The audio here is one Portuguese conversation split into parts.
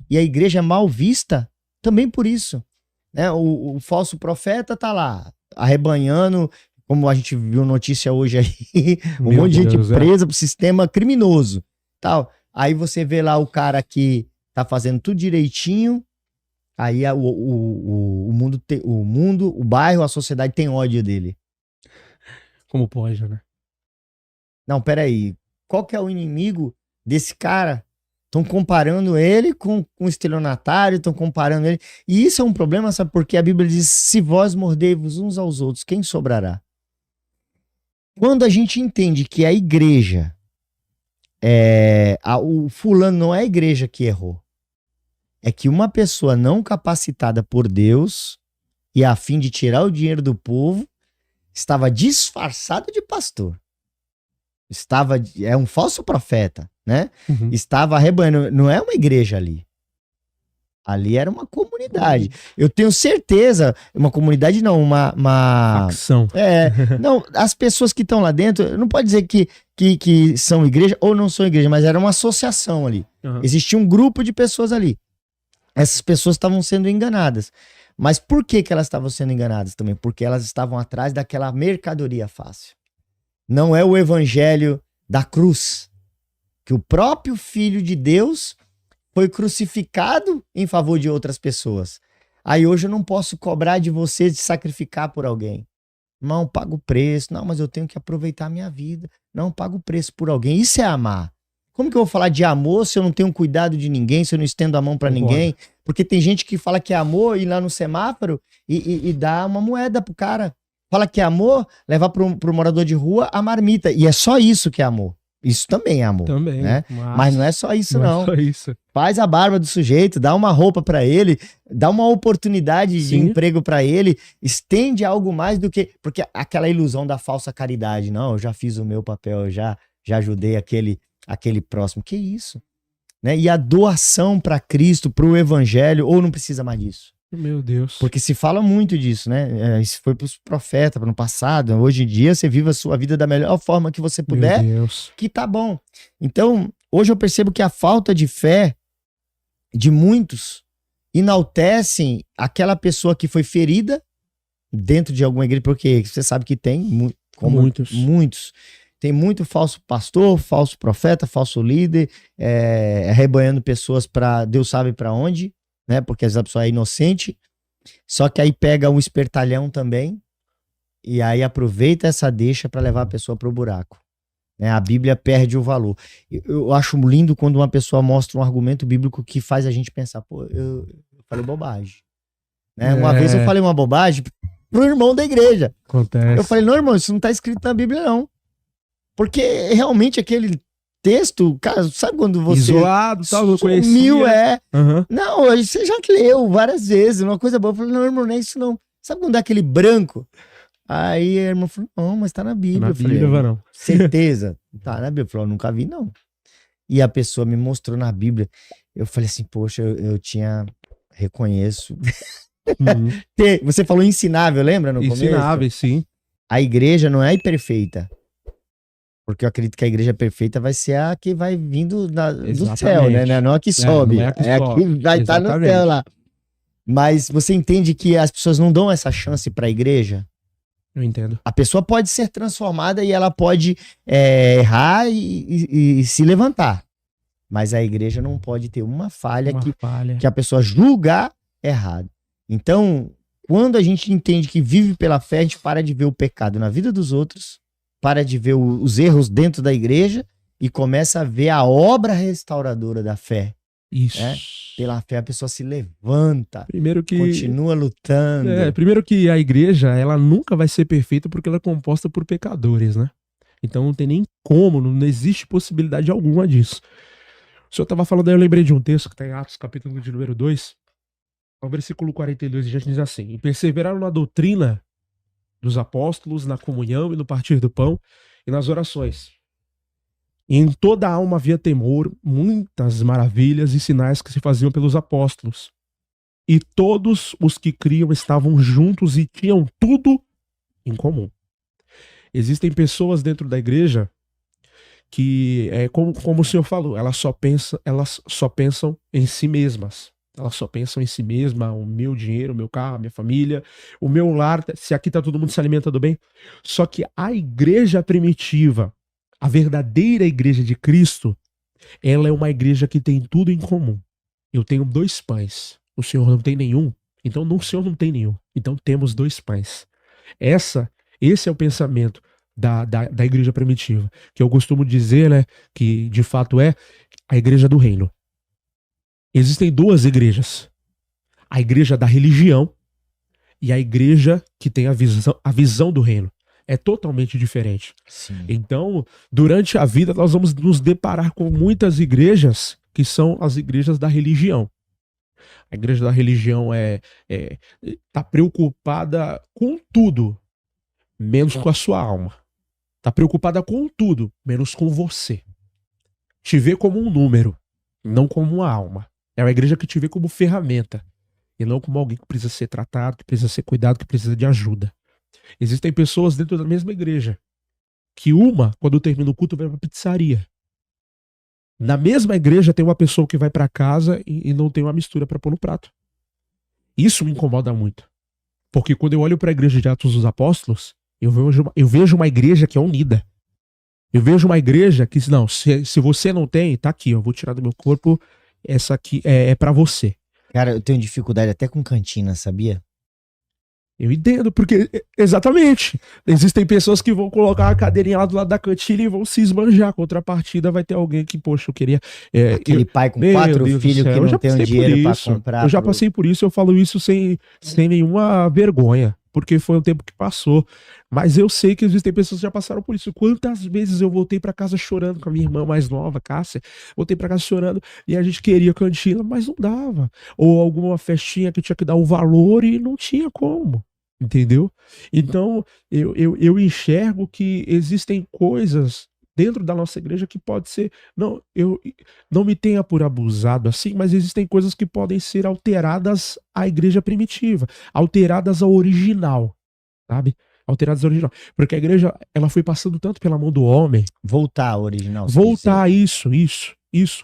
E a igreja é mal vista também por isso. Né? O falso profeta tá lá, arrebanhando, como a gente viu notícia hoje aí, um monte de gente presa pro sistema criminoso. Tal. Aí você vê lá o cara que tá fazendo tudo direitinho, aí o mundo, o bairro, a sociedade tem ódio dele. Como pode, né? Não, peraí. Qual que é o inimigo desse cara? Estão comparando ele com o estelionatário, estão comparando ele. E isso é um problema, sabe? Porque a Bíblia diz, se vós mordei-vos uns aos outros, quem sobrará? Quando a gente entende que a igreja, o fulano não é a igreja que errou. É que uma pessoa não capacitada por Deus e a fim de tirar o dinheiro do povo, estava disfarçado de pastor. É um falso profeta, né? Uhum. Estava arrebanhando. Não é uma igreja ali. Ali era uma comunidade. Eu tenho certeza, uma comunidade não, uma facção. Não, as pessoas que estão lá dentro, não pode dizer que são igreja ou não são igreja, mas era uma associação ali. Uhum. Existia um grupo de pessoas ali. Essas pessoas estavam sendo enganadas. Mas por que elas estavam sendo enganadas também? Porque elas estavam atrás daquela mercadoria fácil. Não é o evangelho da cruz, que o próprio Filho de Deus foi crucificado em favor de outras pessoas. Aí hoje eu não posso cobrar de você de sacrificar por alguém. Não, pago o preço. Não, mas eu tenho que aproveitar a minha vida. Não, pago o preço por alguém. Isso é amar. Como que eu vou falar de amor se eu não tenho cuidado de ninguém, se eu não estendo a mão para ninguém? Porque tem gente que fala que é amor, ir lá no semáforo e dá uma moeda pro cara. Fala que é amor, levar pro morador de rua a marmita. E é só isso que é amor. Isso também é amor. Também, né? Mas não é só isso, não. É só isso. Faz a barba do sujeito, dá uma roupa pra ele, dá uma oportunidade de emprego pra ele, estende algo mais do que... Porque aquela ilusão da falsa caridade. Não, eu já fiz o meu papel, eu já ajudei aquele próximo. Que isso? Né? E a doação pra Cristo, pro evangelho, ou não precisa mais disso? Meu Deus. Porque se fala muito disso, né? Isso foi pros profetas no passado. Hoje em dia, você vive a sua vida da melhor forma que você puder, que tá bom. Então, hoje eu percebo que a falta de fé de muitos enaltecem aquela pessoa que foi ferida dentro de alguma igreja, porque você sabe que tem muitos. Tem muito falso pastor, falso profeta, falso líder, arrebanhando pessoas para Deus sabe para onde, né? Porque às vezes a pessoa é inocente, só que aí pega um espertalhão também e aí aproveita essa deixa para levar a pessoa para o buraco. Né? A Bíblia perde o valor. Eu acho lindo quando uma pessoa mostra um argumento bíblico que faz a gente pensar, pô, eu falei bobagem. Né? Uma vez eu falei uma bobagem pro irmão da igreja. Acontece. Eu falei, não, irmão, isso não tá escrito na Bíblia, não. Porque realmente aquele texto, cara, sabe quando você... Isolado, tal, não conhecia. Sumiu, Não, você já leu várias vezes, uma coisa boa. Eu falei, não, irmão, não é isso não. Sabe quando dá aquele branco? Aí a irmã falou, não, mas tá na Bíblia. Na Bíblia, varão. Certeza? Tá na Bíblia. Eu falei, nunca vi, não. E a pessoa me mostrou na Bíblia. Eu falei assim, poxa, eu reconheço. Você falou ensinável, lembra no começo? Ensinável, sim. A igreja não é perfeita. Porque eu acredito que a igreja perfeita vai ser a que vai vindo do céu, né? Não a que sobe. Não é a que vai estar no céu lá. Mas você entende que as pessoas não dão essa chance para a igreja? Eu entendo. A pessoa pode ser transformada e ela pode errar e se levantar. Mas a igreja não pode ter uma falha que a pessoa julgar errado. Então, quando a gente entende que vive pela fé, a gente para de ver o pecado na vida dos outros, para de ver os erros dentro da igreja e começa a ver a obra restauradora da fé. Isso. Né? Pela fé a pessoa se levanta, continua lutando. Primeiro que a igreja, ela nunca vai ser perfeita porque ela é composta por pecadores, né? Então não tem nem como, não existe possibilidade alguma disso. O senhor estava falando aí, eu lembrei de um texto que está em Atos, capítulo de número 2, o versículo 42, e já diz assim: e perseveraram na doutrina dos apóstolos, na comunhão e no partir do pão e nas orações. E em toda a alma havia temor, muitas maravilhas e sinais que se faziam pelos apóstolos. E todos os que criam estavam juntos e tinham tudo em comum. Existem pessoas dentro da igreja que é como o senhor falou, elas só pensam em si mesmas. Elas só pensam em si mesma, o meu dinheiro, o meu carro, a minha família, o meu lar, se aqui tá todo mundo se alimentando bem. Só que a igreja primitiva, a verdadeira igreja de Cristo, ela é uma igreja que tem tudo em comum. Eu tenho 2 pães, o senhor não tem nenhum, então o senhor não tem nenhum. Então temos 2 pães. Esse é o pensamento da igreja primitiva, que eu costumo dizer, né, que de fato é a igreja do reino. Existem 2 igrejas, a igreja da religião e a igreja que tem a visão do reino. É totalmente diferente. Sim. Então, durante a vida, nós vamos nos deparar com muitas igrejas que são as igrejas da religião. A igreja da religião tá preocupada com tudo, menos com a sua alma. Tá preocupada com tudo, menos com você. Te vê como um número, não como uma alma. É uma igreja que te vê como ferramenta, e não como alguém que precisa ser tratado, que precisa ser cuidado, que precisa de ajuda. Existem pessoas dentro da mesma igreja, que quando termina o culto, vai pra pizzaria. Na mesma igreja tem uma pessoa que vai para casa e não tem uma mistura para pôr no prato. Isso me incomoda muito. Porque quando eu olho para a igreja de Atos dos Apóstolos, eu vejo uma igreja que é unida. Eu vejo uma igreja que, não, se você não tem, tá aqui, eu vou tirar do meu corpo, essa aqui é para você. Cara, eu tenho dificuldade até com cantina, sabia? Eu entendo, porque, exatamente, existem pessoas que vão colocar a cadeirinha lá do lado da cantina e vão se esbanjar. Contrapartida vai ter alguém que, poxa, eu queria... Aquele pai com 4 filhos que não tem dinheiro pra comprar. Eu já passei por isso, eu falo isso sem nenhuma vergonha, porque foi um tempo que passou. Mas eu sei que existem pessoas que já passaram por isso. Quantas vezes eu voltei pra casa chorando com a minha irmã mais nova, Cássia, voltei pra casa chorando e a gente queria cantina, mas não dava. Ou alguma festinha que tinha que dar o valor e não tinha como. Entendeu? Então, eu enxergo que existem coisas dentro da nossa igreja que pode ser... eu não me tenha por abusado assim, mas existem coisas que podem ser alteradas à igreja primitiva, alteradas ao original, sabe? Alteradas ao original. Porque a igreja, ela foi passando tanto pela mão do homem... Voltar ao original. Voltar, isso.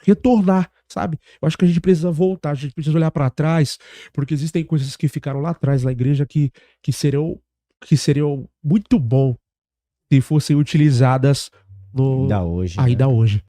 Retornar, sabe? Eu acho que a gente precisa voltar, a gente precisa olhar para trás, porque existem coisas que ficaram lá atrás na igreja que seriam muito bom se fossem utilizadas ainda hoje. Ainda hoje.